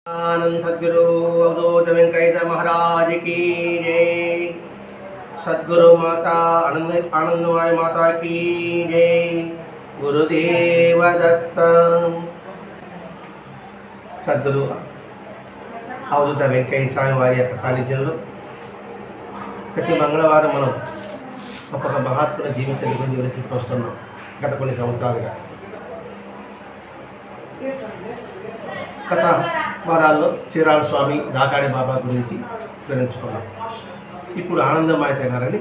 आनंद सद्गुरु अवधूत वेंकट महाराज की जय। सद्गुरु माता आनंदमय माता की जय। गुरुदेव दत्त। सद्गुरु अवधूत वेंकट स्वामी वाరి యొక్క సాన్నిధ్యంలో ప్రతి మంగళవారం మనం ఒక్కొక్క మహాత్ముని జీవిత గురించి చూస్తున్నాం. గత కొన్ని సంవత్సరాలుగా గత వారాల్లో చీరాల స్వామి దాకాడి బాబా గురించి వివరించుకున్నాం. ఇప్పుడు ఆనందమయ గారని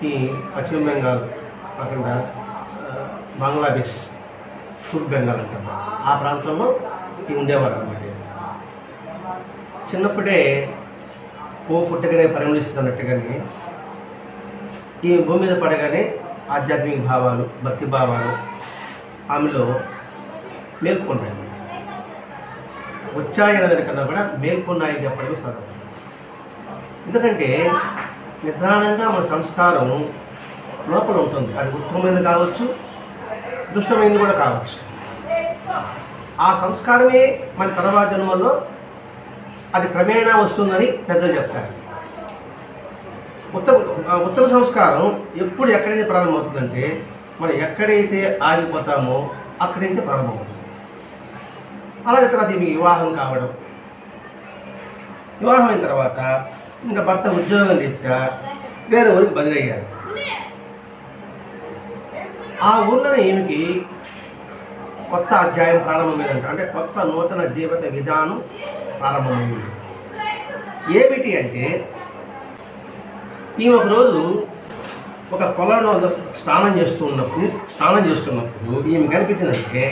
ఈ పశ్చిమ బెంగాల్ కాకుండా బంగ్లాదేశ్ తూర్పు బెంగాల్ అంటారు, ఆ ప్రాంతంలో ఉండేవారు అన్నమాట. చిన్నప్పుడే పుట్టగానే పరిమళిస్తున్నట్టుగానే ఈ భూమి మీద పడగానే ఆధ్యాత్మిక భావాలు, భక్తి భావాలు ఆమెలో మేల్కొన్నాయి. వచ్చాయనదని కన్నా కూడా మేల్కొన్నాయని చెప్పడమే సగం. ఎందుకంటే నిద్రాణంగా మన సంస్కారం లోపల ఉంటుంది. అది ఉత్తమమైనది కావచ్చు, దుష్టమైనది కూడా కావచ్చు. ఆ సంస్కారమే మన తర్వాత జన్మల్లో అది క్రమేణా వస్తుందని పెద్దలు చెప్తారు. ఉత్తమ సంస్కారం ఎప్పుడు ఎక్కడైతే ప్రారంభమవుతుందంటే మనం ఎక్కడైతే ఆగిపోతామో అక్కడైతే ప్రారంభమవుతుంది. అలాగే తర్వాత మీకు వివాహం కావడం, వివాహం అయిన తర్వాత ఇంకా భర్త ఉద్యోగం రీత్యా వేరే ఊరికి బదిలయ్యారు. ఆ ఊళ్ళోనే ఈమెకి కొత్త అధ్యాయం ప్రారంభమైందంట. అంటే కొత్త నూతన జీవిత విధానం ప్రారంభమైంది. ఏమిటి అంటే ఈమె ఒకరోజు ఒక పొలంలో స్నానం చేస్తున్నప్పుడు ఈమె కనిపించిందంటే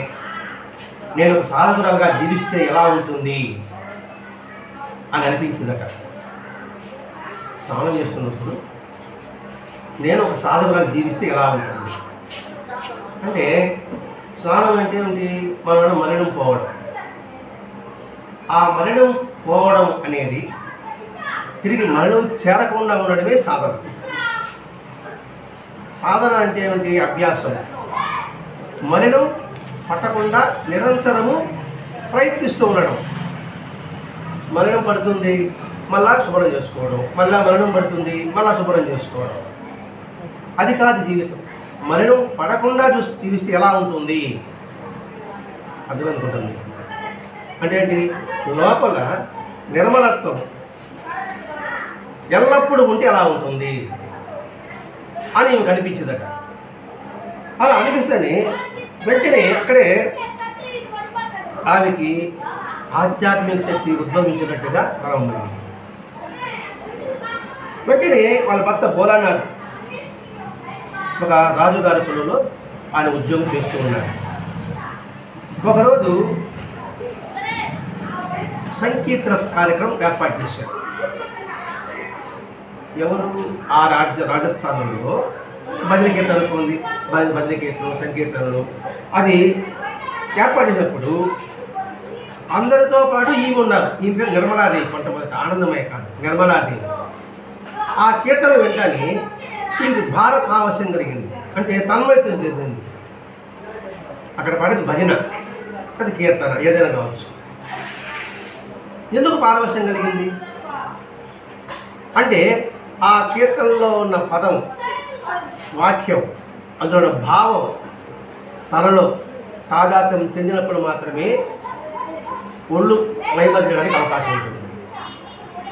నేను ఒక సాధకురాలుగా జీవిస్తే ఎలా ఉంటుంది అని అనిపించిందట. స్నానం చేస్తున్నప్పుడు నేను ఒక సాధకురాలు జీవిస్తే ఎలా ఉంటుంది అంటే, స్నానం అంటే ఏంటి? మలినం పోవడం. ఆ మలినం పోవడం అనేది తిరిగి మలినం చేరకుండా ఉండడమే సాధన. సాధన అంటే ఏమిటి? అభ్యాసం. మలినం పట్టకుండా నిరంతరము ప్రయత్నిస్తూ ఉండడం. మలినం పడుతుంది, మళ్ళా శుభ్రం చేసుకోవడం, మళ్ళా మలినం పడుతుంది, మళ్ళా శుభ్రం చేసుకోవడం. అది కాదు జీవితం. మలినం పడకుండా జీవిస్తే ఎలా ఉంటుంది అర్థం అనుకుంటుంది. అంటే ఏంటి? లోపల నిర్మలత్వం ఎల్లప్పుడూ ఉంటే ఎలా ఉంటుంది అని ఈమెకు అనిపించిందట. అలా అనిపిస్తేనే వెంటనే అక్కడే ఆమెకి ఆధ్యాత్మిక శక్తి ఉద్భవించినట్టుగా ప్రారంభమైంది. వెంటనే వాళ్ళ భర్త భోలానాథ్ ఒక రాజుగారి పొలంలో ఆయన ఉద్యోగం చేస్తూ ఉన్నాడు. ఒకరోజు సంకీర్తన కార్యక్రమం ఏర్పాటు చేశారు. ఎవరు? ఆ రాజస్థానంలో భజన కీర్తన అనుకోండి, భజన కీర్తనలు, సంకీర్తనలు అది ఏర్పాటు చేసినప్పుడు అందరితో పాటు ఈమె ఉన్నారు. ఈమె పేరు నిర్మలాదేవి. కొంతమంది ఆనందమయ కాదు, నిర్మలాదేవి. ఆ కీర్తన వెంటనే ఈమెకి భారత్ ఆవశ్యం కలిగింది. అంటే తన్మయత్వం జరిగింది. అక్కడ పడేది భజన, అది కీర్తన, ఏదైనా కావచ్చు. ఎందుకు పారవశ్యం కలిగింది అంటే ఆ కీర్తనలో ఉన్న పదం, వాక్యం, అందులో భావం తనలో తాదాత్మ్యం చెందినప్పుడు మాత్రమే ఒళ్ళు మైమర్చడానికి అవకాశం ఉంటుంది.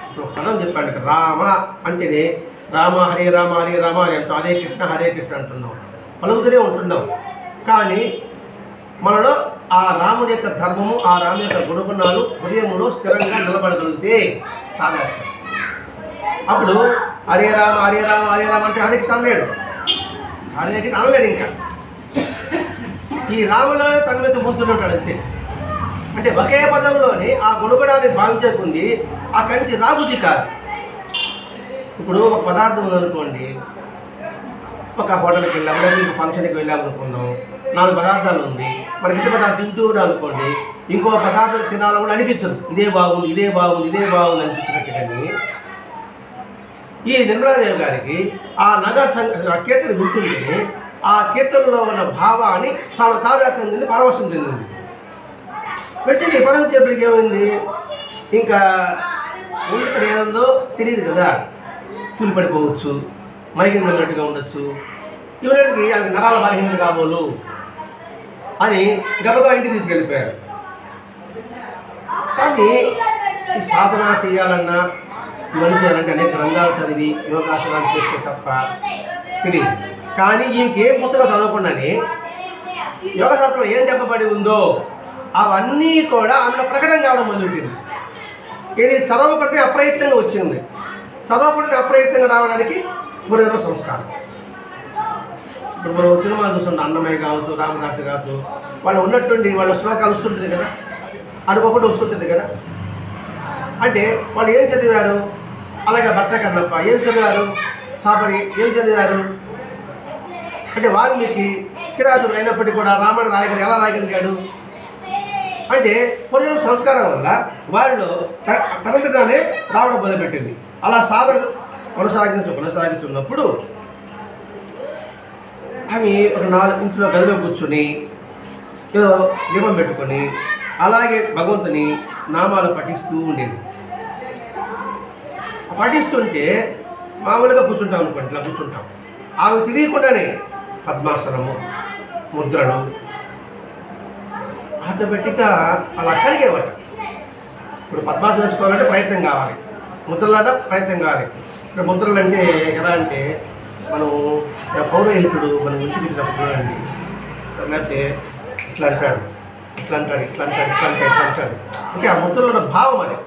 ఇప్పుడు పదం చెప్పాడు, రామ అంటేనే రామ హరే రామ హరే రామ అని అంటాం, హరే కృష్ణ అంటున్నాం, పలుకుతూనే ఉంటున్నాం. కానీ మనలో ఆ రాముడి యొక్క ధర్మము, ఆ రాము యొక్క గుణగుణాలు హృదయములో స్థిరంగా నిలబడగలిగితే తాదాత్మ్యం. అప్పుడు హరే రామ హరే రామ హరే రామ అంటే హరే కృష్ణ అనలేడు, హరే కృష్ణ అనలేడు. ఇంకా ఈ రాములో తన మీద ముందుంటాడు అంతే. అంటే ఒకే పదంలోనే ఆ గుణగుణాన్ని భావించకుంది ఆ కంచి రాబుద్ధి కాదు. ఇప్పుడు ఒక పదార్థం ఉందనుకోండి, ఒక హోటల్కి వెళ్ళాము, లేదా ఫంక్షన్కి వెళ్ళామనుకున్నాం, 4 పదార్థాలు ఉంది, మనకి ఇంటి పదార్థం తింటూ అనుకోండి, ఇంకో పదార్థం తినాలని కూడా అనిపించదు. ఇదే బాగుంది అనిపించినట్టు. కానీ ఈ నిర్మలాదేవి గారికి ఆ కీర్తన గుర్తుంటే ఆ కీర్తనలో ఉన్న భావాన్ని తాను తాదాత్మ్యం చెంది పరవశం చెందింది. పెట్టింది పరమచేపటికి ఏమైంది, ఇంకా ఇక్కడ ఏదో తెలియదు కదా, తూలిపడిపోవచ్చు, మైకింగ్ ఉన్నట్టుగా ఉండొచ్చు, ఇవన్నీ ఆమె నరాల బలహీనత కాబోలు అని గబగబా ఇంటికి తీసుకెళ్ళిపోయారు. కానీ ఈ సాధన చేయాలన్నా ఇవన్నీ చేయాలంటే అనేక గ్రంథాలు చదివి యోగాసనాలు చేస్తే తప్ప తెలియదు. కానీ ఈమెకి ఏ పుస్తకం చదవకుండానే యోగశాస్త్రం ఏం చెప్పబడి ఉందో అవన్నీ కూడా ఆమెలో ప్రకటన కావడం మొదలుపెట్టింది. ఇది చదవకుంటే అప్రయత్నంగా వచ్చింది. చదవకుంటే అప్రయత్నంగా రావడానికి గురువు సంస్కారం. ఇప్పుడు మనం సినిమా చూస్తుంటాం, అన్నమయ్య కావచ్చు, రామదాసు కావచ్చు, వాళ్ళు ఉన్నట్టుండి వాళ్ళ శ్లోకాలు వస్తుంటుంది కదా, అడుగొకటి వస్తుంటుంది కదా. అంటే వాళ్ళు ఏం చదివారు, అలాగే భర్త కన్నప్ప ఏం చదివారు, సాబరి ఏం చదివారు అంటే వాల్మీకి కిరాతుడు అయినప్పటికీ కూడా రామాయణ రాయగలి ఎలా రాయగలిగాడు అంటే పూర్వజన్మ సంస్కారం వల్ల వాళ్ళు తనంతగానే రావడం మొదలుపెట్టింది. అలా సాధన కొనసాగించున్నప్పుడు ఆమె ఒక 4 ఇంట్లో గదిలో కూర్చొని ఏదో దీపం పెట్టుకొని అలాగే భగవంతుని నామాలు పఠిస్తూ ఉండేది. పఠిస్తుంటే మామూలుగా కూర్చుంటాం అనుకోండి, ఇట్లా కూర్చుంటాం. ఆమె తెలియకుండానే పద్మాసనము, ముద్రలు ఆటోమేటిక్గా అలా కలిగేవాడు. ఇప్పుడు పద్మాసనం వేసుకోవాలంటే ప్రయత్నం కావాలి, ముద్రలు ప్రయత్నం కావాలి. ఇక్కడ ముద్రలు అంటే ఎలా అంటే మనం పౌరోహితుడు మనం ఇంటికి పెట్టినప్పుడు అండి, లేకపోతే ఇట్లా అంటాడు, ఇట్లా అంటాడు, ఇట్లా అంటాడు, ఇట్లా అంటాడు, ఇట్లా అంటాడు. ఓకే, ఆ ముద్రలో ఉన్న భావం అది.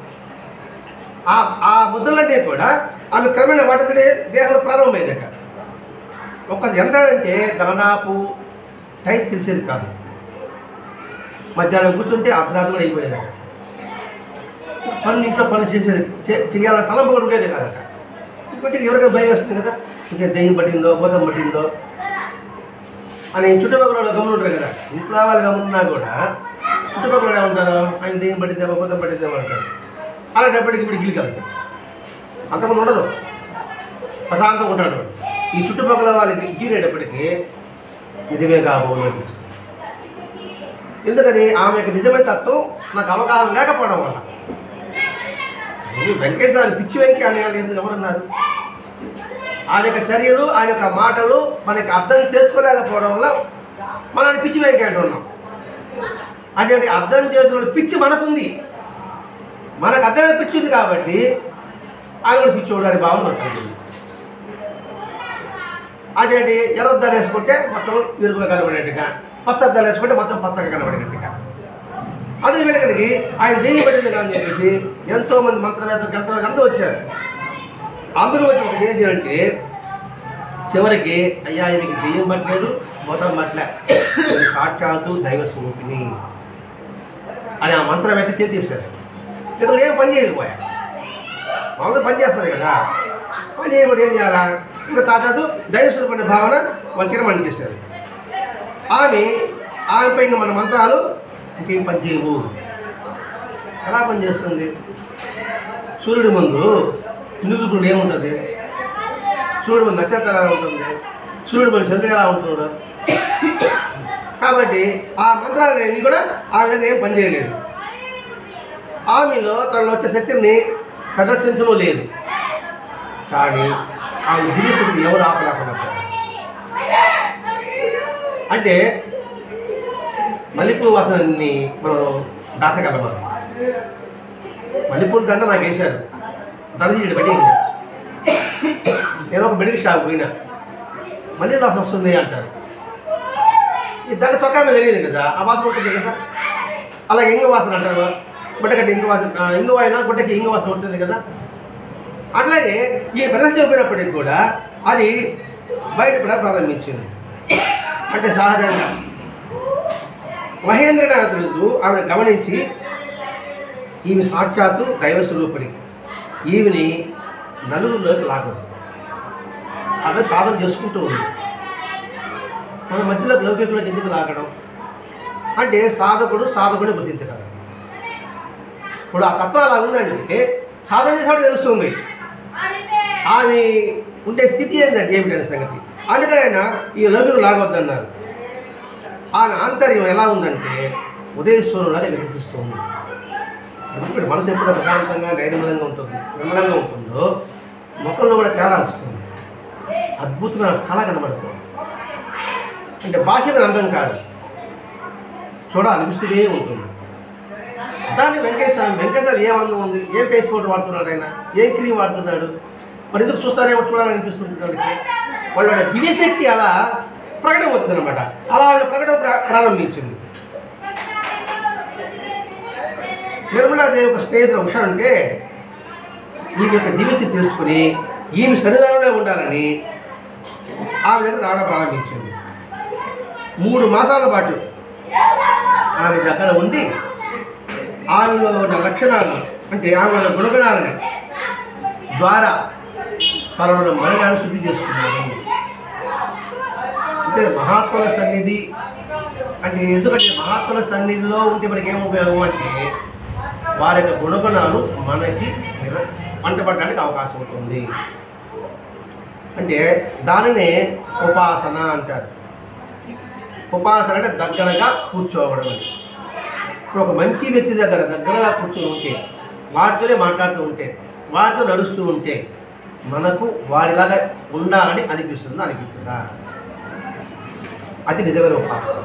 ఆ ముద్రలన్నీ కూడా ఆమె క్రమేణా వాటితోనే దేహంలో ప్రారంభమైందట. ఒక ఎంత అంటే దాదాపు టైం తెలిసేది కాదు. మధ్యాహ్నం కూర్చుంటే అర్ధరాత్రి కూడా అయిపోయేదట. పనులు ఇంట్లో పనులు చేయాలని తలంపు కూడా ఉండేది కాదట. ఇప్పటికి ఎవరికైనా భయం వస్తుంది కదా, ఇంకా దెయ్యం పట్టిందో భూతం పట్టిందో అని చుట్టుపక్కల గమనుంటారు కదా. ఇంట్లో వాళ్ళు గమనున్నా కూడా చుట్టుపక్కల ఏమంటారు, ఆయన దెయ్యం పట్టిందేమో భూతం పట్టిందేమో అంటారు. అలాంటప్పటికి ఇప్పుడు గిలికి వెళ్తాడు, అంతమంది ఉండదు, ప్రశాంతంగా ఉంటాడు. ఈ చుట్టుపక్కల వాళ్ళకి గీరేటప్పటికీ నిజమే కాబోలు అనిపిస్తుంది. ఎందుకని ఆమె యొక్క నిజమైన తత్వం నాకు అవగాహన లేకపోవడం వల్ల. వెంకటేశ్వర పిచ్చి వెంకి అనే వాళ్ళు ఎందుకు ఎవరన్నారు? ఆయన యొక్క చర్యలు, ఆయన యొక్క మాటలు మనకి అర్థం చేసుకోలేకపోవడం వల్ల మనం పిచ్చి వెంకి అంటున్నాం. అంటే అర్థం చేసుకునే పిచ్చి మనకుంది, మనకు అర్థమైన పిచ్చి ఉంది కాబట్టి ఆయన కూడా పిచ్చి చూడడానికి బాగుంటుంది. అంటే ఎర్రద్దాలు వేసుకుంటే మొత్తం ఎరుపుగా కనబడేట్టుగా, పచ్చద్దాలు వేసుకుంటే మొత్తం పచ్చగా కనబడేట్టుగా. అదే వెలుగురికి ఆయన దెయ్యం పట్టింది కానీ చెప్పేసి ఎంతోమంది మంత్రవేత్తలు అందరూ వచ్చారు. అందరూ వచ్చి ఒకటి ఏం చేయాలంటే చివరికి అయ్యా మీకు దెయ్యం పట్టలేదు, మొత్తం పట్ల సాక్షాత్తు దైవ స్వరూపిణి అని ఆ మంత్రవేత్త చేసేసారు. ఇతరులు ఏం పని చేయకపోయా, వాళ్ళు పని చేస్తారు కదా, పని చేయకుండా ఏం చేయాలా, ఇంకా తాతాదు దైవ స్వరూపణ భావన వాళ్ళు తీర్మానం చేశారు. ఆమెపై ఇంకా మన మంత్రాలు ఇంకేం పని చేయవు. ఎలా పనిచేస్తుంది? సూర్యుడి ముందు నిలుగుడు ఏముంటుంది, సూర్యుడి ముందు నక్షత్రం ఎలా ఉంటుంది, సూర్యుడి ముందు చంద్రుడు ఎలా ఉంటుందో. కాబట్టి ఆ మంత్రాలన్నీ కూడా ఆ విధంగా ఏం పని చేయలేదు. ఆమెలో తనలో వచ్చే శక్తిని ప్రదర్శించడం లేదు. కానీ ఆమె దివ్యశక్తి ఎవరు ఆపలేకుండా అంటే మల్లెపూల వాసనని మనం దాచగలమా? మల్లెపూల దండ నాకు వేశారు, దండ బట్టి నేను ఒక మెడికల్ షాప్ పోయినా, మళ్ళీ వాసన వస్తుంది అంటారు. ఈ దండ చొక్కా మీద తెలియదు కదా, ఆ వాసన ఉంటుంది కదా. అలాగే ఇంగు వాసన అంటారు, గుడ్డగట్టి ఇంగు వాసన, ఇంగు అయినా గుడ్డకి ఇంగు వాసన ఉంటుంది కదా. అట్లాగే ఈ ప్రదర్శన చూపినప్పటికీ కూడా అది బయటపడ ప్రారంభించింది. అంటే సహజంగా మహేంద్రనాథుడు ఆమెను గమనించి ఈమె సాక్షాత్తు దైవ స్వరూపిణి, ఈమెని నలుగురిలోకి లాగదు, ఆమె సాధన చేసుకుంటూ ఉంది. మన మధ్యలో లౌకికులకు ఎందుకు లాగడం అంటే సాధకుడు గుర్తించగలరు. ఇప్పుడు ఆ తత్వం అలా ఉందంటే సాధన చేసేవాడు తెలుస్తుంది ఆమె ఉండే స్థితి ఏంటంటే ఏమిటనే సంగతి. అందుకనైనా ఈ లౌకికులు లాగొద్దన్నారు. ఆమె ఆంతర్యం ఎలా ఉందంటే ఉదయస్వరులాగా వికసిస్తూ ఉంది. ఇప్పుడు మనసు ఎప్పుడు ప్రశాంతంగా నైర్మలంగా ఉంటుంది, నిర్మలంగా ఉంటుందో ముఖంలో కూడా తేడా వస్తుంది. అద్భుతమైన కళ కనబడుతుంది. అంటే బాహ్యమైన అందం కాదు, చూడాలనిపిస్తూనే ఉంటుంది. దాన్ని వెంకటేశ్వర ఏం అందం ఉంది, ఏం ఫేస్ పౌడర్ వాడుతున్నాడు ఆయన, ఏం క్రీమ్ వాడుతున్నాడు, మరి ఎందుకు చూస్తారేమో చూడాలనిపిస్తుంది వాళ్ళకి. వాళ్ళ దివ్యశక్తి అలా ప్రకటన అవుతుంది అనమాట. అలా ఆవిడ ప్రకటన ప్రారంభించింది. నిర్మలాదేవి ఒక స్నేహితులు ఉష అంటే ఈమె యొక్క దివ్యశక్తి తెలుసుకుని ఈమె శరీరంలో ఉండాలని ఆమె దగ్గర రావడం ప్రారంభించింది. 3 మాసాల పాటు ఆమె దగ్గర ఉండి ఆమెలో ఉన్న లక్షణాలు అంటే ఆమెలో గుణగణాలని ద్వారా తనలో మనగాన్ని శుద్ధి చేసుకున్నాను. అంటే మహాత్ముల సన్నిధి అంటే ఎందుకంటే మహాత్ముల సన్నిధిలో ఉంటే మనకి ఏం ఉపయోగం అంటే వారి యొక్క గుణగణాలు మనకి వంటపడడానికి అవకాశం ఉంటుంది. అంటే దానినే ఉపాసన అంటారు. ఉపాసన అంటే దగ్గరగా కూర్చోవడం. ఇప్పుడు ఒక మంచి వ్యక్తి దగ్గరగా కూర్చొని ఉంటే, వారితోనే మాట్లాడుతూ ఉంటే, వారితో నడుస్తూ ఉంటే మనకు వారిలాగా ఉండాలని అనిపిస్తుందా? అది నిజమైన ఉపాసన.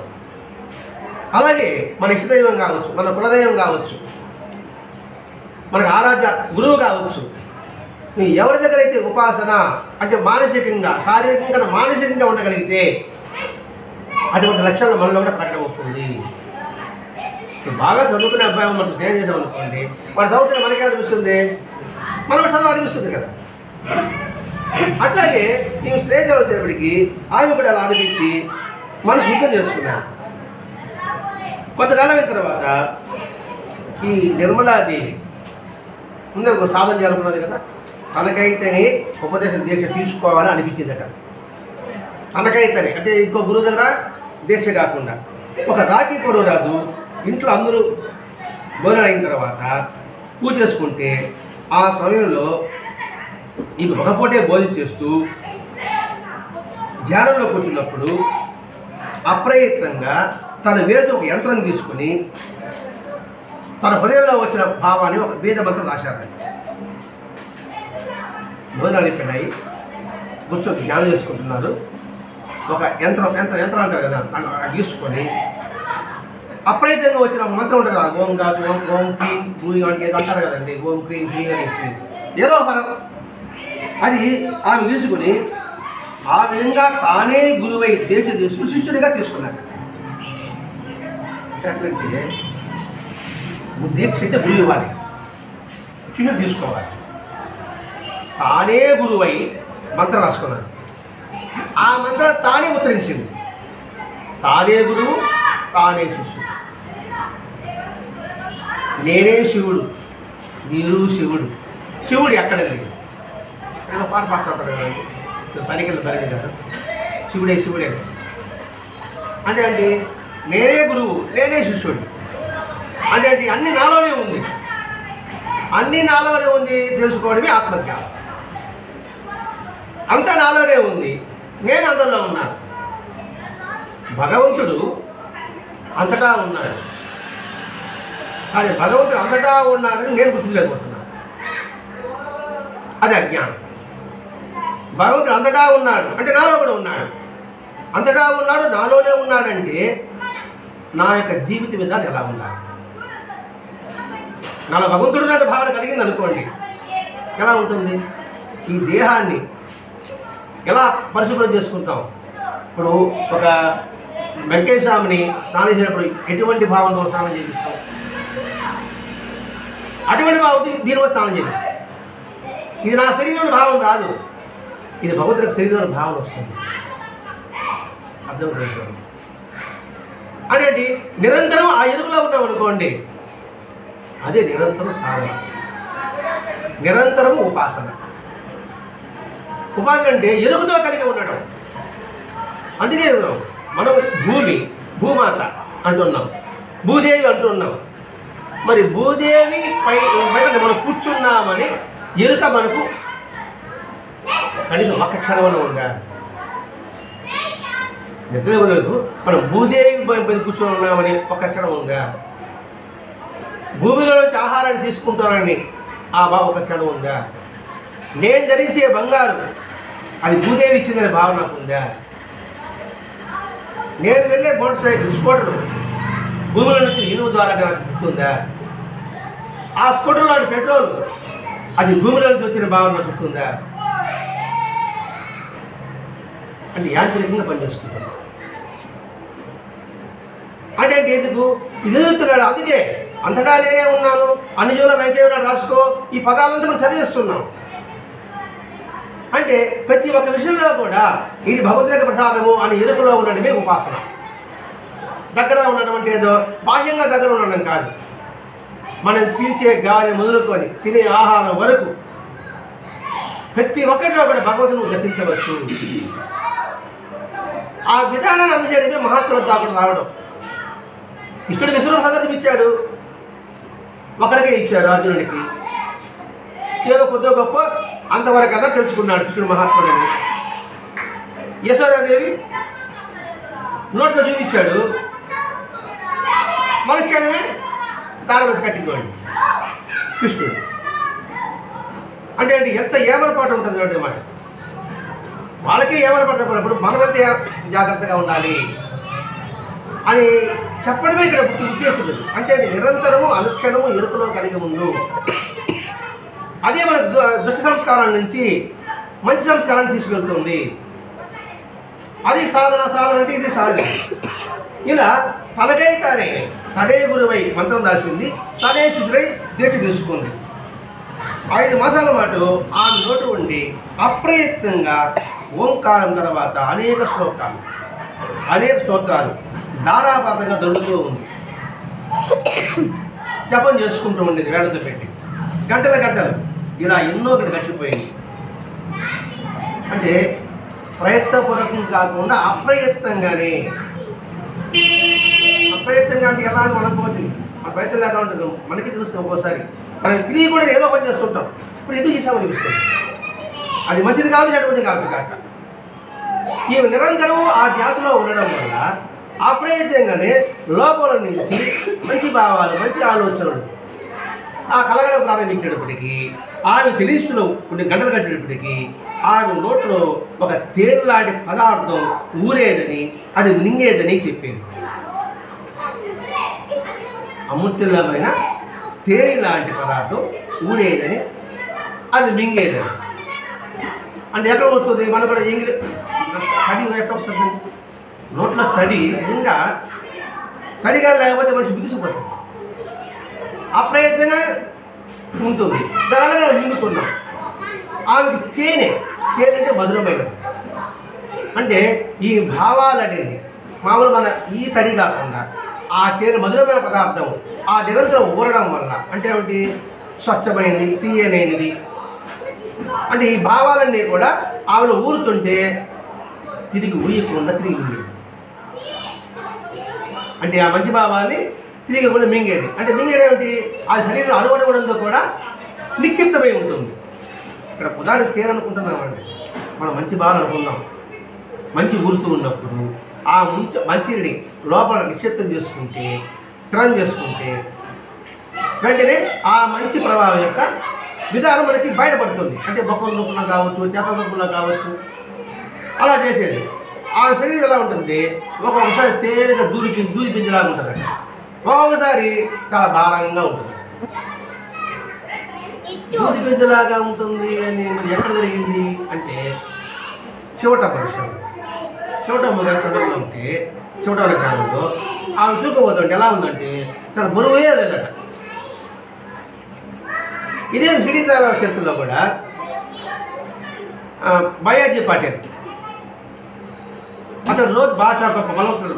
అలాగే మన ఇష్టదైవం కావచ్చు, మన కులదైవం కావచ్చు, మనకు ఆరాధ్య గురువు కావచ్చు. నువ్వు ఎవరి దగ్గర అయితే ఉపాసన అంటే మానసికంగా, శారీరకంగా, మానసికంగా ఉండగలిగితే అటువంటి లక్షణాలు మనలో కూడా ప్రకటమవుతుంది. బాగా చదువుకునే అబ్బాయి మనం స్నేహం చేసాం అనుకోండి, వాడు చదువుతున్న మనకే అనిపిస్తుంది, మనం చదువు అనిపిస్తుంది కదా. అట్లాగే నేను స్నేహితులు వచ్చేటప్పటికి ఆమె కూడా అలా అనిపించి మనం శుద్ధం చేసుకున్నాను. కొంతకాలం అయిన తర్వాత ఈ నిర్మలాదేవి ముందు ఒక సాధన చేయాలనుకున్నది కదా, తనకైతేనే ఉపదేశ దీక్ష తీసుకోవాలని అనిపించిందట. తనకైతేనే అంటే ఇంకో గురువు దగ్గర దీక్ష కాకుండా ఒక రాఖీ పొరుగు రాదు ఇంట్లో అందరూ భోజనం అయిన తర్వాత పూజ చేసుకుంటే ఆ సమయంలో ఈ ఒకపూటే భోజనం చేస్తూ ధ్యానంలో కూర్చున్నప్పుడు అప్రయత్నంగా తన వేరుతో ఒక యంత్రం తీసుకుని తన హృదయంలో వచ్చిన భావాన్ని ఒక వేద మంత్రం రాశారు. భోజనాలు అయిపోయినాయి, కూర్చొని ధ్యానం చేసుకుంటున్నారు. ఒక యంత్రం అంటారు కదా, తీసుకొని అప్రయత్నంగా వచ్చిన మంత్రం ఉంటుంది కదా, ఓం క్రీం భూమి ఏదో అంటారు కదండి, ఓం క్రీం హ్రీం అనేసి ఏదో మనం అది ఆమె తీసుకుని ఆ విధంగా తానే గురువై దీక్ష తీసుకుని శిష్యుడిగా తీసుకున్నారు. ఎట్లంటే దీక్ష అంటే గురువు ఇవ్వాలి, శిష్యుడు తీసుకోవాలి. తానే గురువై మంత్రం రాసుకున్నారు. ఆ మంత్రం తానే ఉత్తరించింది. తానే గురువు, తానే శిష్యుడు. నేనే శివుడు, మీరు శివుడు. శివుడు ఎక్కడ లేదు, ఏదో పాట పాడుతుంటారు కదండి, తనిఖీలు కాదు, శివుడే శివుడే అంటే నేనే గురువు, నేనే శిష్యుడు అంటే అన్ని నాలోనే ఉంది. అన్ని నాలోనే ఉంది తెలుసుకోవడమే ఆత్మజ్ఞానం. అంతా నాలోనే ఉంది, నేను అందరిలో ఉన్నాను. భగవంతుడు అంతటా ఉన్నాడు, కానీ భగవంతుడు అంతటా ఉన్నాడని నేను గుర్తులేకపోతున్నాను. అది అజ్ఞానం. భగవంతుడు అంతటా ఉన్నాడు అంటే నాలో కూడా ఉన్నాడు. అంతటా ఉన్నాడు, నాలోనే ఉన్నాడంటే నా యొక్క జీవిత విధానం ఎలా ఉండాలి? నాలో భగవంతుడు నాటి భావన కలిగింది అనుకోండి, ఎలా ఉంటుంది? ఈ దేహాన్ని ఎలా పరిశుభ్రం చేసుకుంటాం? ఇప్పుడు ఒక వెంకటేశ్వరుని స్నానం చేసినప్పుడు ఎటువంటి భావంతో స్నానం చేపిస్తాం? అటువంటి భావంతో దీనిలో స్నానం చేపిస్తాం. ఇది నా శరీరంలో భావం రాదు, ఇది భగవంతుడికి శరీరంలో భావన వస్తుంది. అర్థం చేసుకోండి. అనేది నిరంతరం ఆ ఎరుకలో ఉన్నాం అనుకోండి, అదే నిరంతరం సాధన, నిరంతరం ఉపాసన. ఉపాసన అంటే ఎరుకతో కలిగి ఉండడం. అందుకే మనం భూమాత అంటున్నాం, భూదేవి అంటున్నాం. మరి భూదేవి పైన మనం కూర్చున్నామని ఎరుక మనకు కనీసం ఒక్క క్షణంలో ఉందా? నిద్రలేదు. మనం భూదేవి పైన కూర్చొని ఉన్నామని ఒక క్షణం ఉందా? భూమిలో నుంచి ఆహారాన్ని తీసుకుంటానని ఆ భావం ఒక క్షణం ఉందా? నేను ధరించే బంగారు అది భూదేవి ఇచ్చిందనే భావన నాకు ఉందా? నేను వెళ్ళే మోటార్ సైకిల్ స్కూటర్ భూమిలో నుంచి ఇనుము ద్వారా నాకు గుర్తుందా? ఆ స్కూటర్లో పెట్రోల్ అది భూమిలో నుంచి వచ్చిన భావన నాకు గుర్తుందా? అంటే యాంత్రికంగా పనిచేసుకుంటాను. అంటే ఎందుకు ఇది ఎదుగుతున్నాడు? అందుకే అంతటా నేనే ఉన్నాను, అన్ని జీవుల వెంకయ్య రాసుకో, ఈ పదాలంతా మనం చదివిస్తున్నాం. అంటే ప్రతి ఒక్క విషయంలో కూడా ఇది భగవద్గీత ప్రసాదము అని ఎరుకలో ఉండడమే ఉపాసన. దగ్గర ఉండడం అంటే ఏదో బాహ్యంగా దగ్గర ఉండడం కాదు. మనం పీల్చే గాలి మొదలుకొని తినే ఆహారం వరకు ప్రతి ఒక్కరిలో కూడా భగవంతుని దర్శించవచ్చు. ఆ విధానాన్ని అందజేయడమే మహాత్ముల దాకా రావడం. కృష్ణుడు విశ్వరూప సందర్శనం ఇచ్చాడు, ఒకరికే ఇచ్చాడు అర్జునుడికి. ఏదో కొద్దో గొప్ప అంతవరకన్నా తెలుసుకున్నాడు కృష్ణుడు మహాత్ముడని. యశోదాదేవి నోట్లో చూపించాడు, మరుక్షణమే దాని మీద కట్టించోండి కృష్ణుడు. అంటే ఎంత ఏమరపాటు ఉంటుంది అంటే మాట. వాళ్ళకి ఏమరపడతారు, మనమంతే జాగ్రత్తగా ఉండాలి అని చెప్పడమే ఇక్కడ ఉద్దేశం లేదు. అంటే నిరంతరము అనుక్షణము ఎరుకలో కలిగి ఉండు. అదే మన దుష్ట సంస్కారాల నుంచి మంచి సంస్కారాన్ని తీసుకెళ్తుంది. అది సాధన అంటే ఇది సాధన. ఇలా తనకై తనే గురువై మంత్రం రాసింది, తనే శిశుడై దీక్ష తీసుకుంది. 5 మాసాల పాటు ఆమె నోటు ఉండి అప్రయత్నంగా ఓంకారం తర్వాత అనేక స్తోత్రాలు ధారాపాతంగా దొరుకుతూ ఉంది. జపం చేసుకుంటూ ఉండేది వేళతో పెట్టి గంటలు ఇలా ఎన్నో గడిచిపోయింది. అంటే ప్రయత్నపూర్వకం కాకుండా అప్రయత్నంగా అంటే ఎలా అని అనుకోండి. మన ప్రయత్నం లేక ఉంటుంది, మనకి తెలుస్తుంది. ఒక్కోసారి మనకి తెలియకుండా ఏదో పని చేస్తుంటాం, ఇప్పుడు ఎందుకు చేసామనిపిస్తుంది. అది మంచిది కాదు, చెడుపని కాదు కాక ఈ నిరంతరం ఆ ధ్యాసలో ఉండడం వల్ల అప్రయత్నంగానే లోపల నుంచి మంచి భావాలు, మంచి ఆలోచనలు ఆ కలగడం ప్రారంభించేటప్పటికీ ఆమె తెలిస్తులో కొన్ని గంటలు కట్టేటప్పటికీ ఆమె నోట్లో ఒక తేరు లాంటి పదార్థం ఊరేదని, అది మింగేదని చెప్పేది. అమృతులమైన తేరి లాంటి పదార్థం ఊరేదని, అది మింగేదని. అంటే ఎక్కడ వస్తుంది? మనం కూడా తడి ఎక్కడ వస్తుంది? నోట్లో తడి నిజంగా తడిగా లేకపోతే మనిషి బిగిసిపోతుంది, అప్రయత్నంగా ఉంటుంది. దానిగా మింగుతున్నాం. ఆమెకి తేనె అంటే మధురమైనది. అంటే ఈ భావాలు అనేది మామూలు మన ఈ తడి కాకుండా ఆ తేనె మధురమైన పదార్థం ఆ నిరంతరం ఊరడం వల్ల అంటే ఏమిటి? స్వచ్ఛమైనది, తీయనైనది. అంటే ఈ భావాలన్నీ కూడా ఆమెను ఊరుతుంటే తిరిగి ఊయకుండా తిరిగి మింగేది. అంటే ఆ మంచి భావాన్ని తిరిగి కూడా మింగేది. అంటే మింగేది ఏమిటి? ఆ శరీరం అణువణువులంతా కూడా నిక్షిప్తమై ఉంటుంది. ఇక్కడ ఉదాహరణకు తేరనుకుంటున్నామండి, మనం మంచి భావాలు అనుకుందాం. మంచి ఊరుతూ ఉన్నప్పుడు ఆ మంచిని లోపల నిక్షిప్తం చేసుకుంటే, స్థిరం చేసుకుంటే వెంటనే ఆ మంచి ప్రభావం యొక్క విధానం మనకి బయటపడుతుంది. అంటే బొక్కలు నొప్పున కావచ్చు, చేపల నొప్పున కావచ్చు, అలా చేసేది. ఆ శరీరం ఎలా ఉంటుంది? ఒక్కొక్కసారి తేలిగా దూరిపించేలాగా ఉంటుంది, ఒక్కొక్కసారి చాలా భారంగా ఉంటుంది. దూరిపించేలాగా ఉంటుంది అని మరి ఎక్కడ జరిగింది అంటే చివటమ్మ విషయం. చివటమ్మ గారి తొందరలో ఉంటే చివటమ్మ కాలంలో ఆమె తూకపోతుంటే ఎలా ఉందంటే చాలా బరువే లేదట. ఇదే సిటీ చరిత్రలో కూడా బయాజీ పాటిల్ అతడు రోజు బాగా చాలా గొప్ప బలవంతుడు.